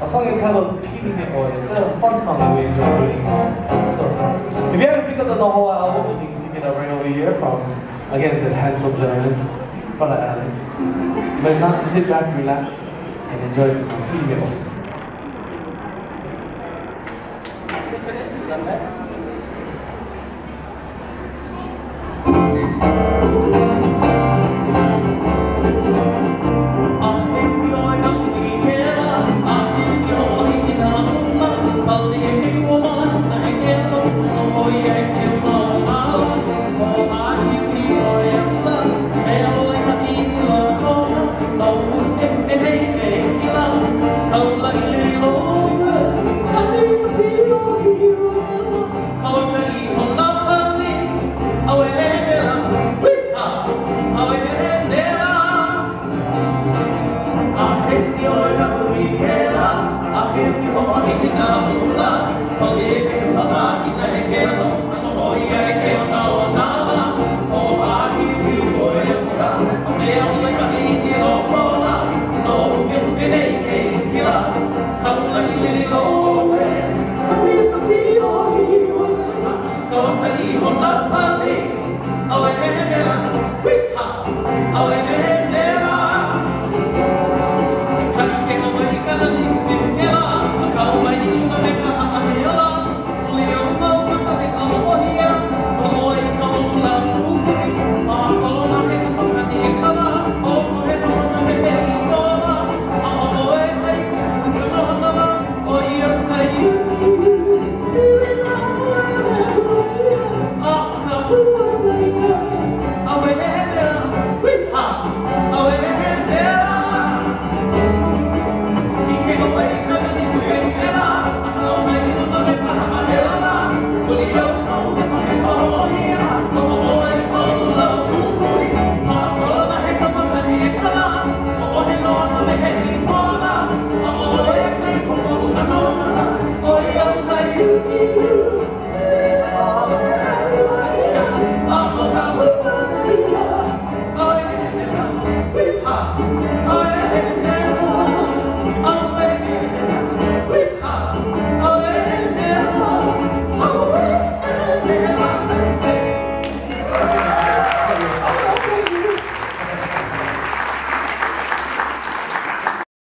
a song entitled Peeping It Boy. It's a fun song that we enjoy doing. So, if you haven't picked up the whole album, you can pick it up right over here from, again, the handsome gentleman, Father Allen. But not sit back, relax, and enjoy this Peeping It Boy. Oh,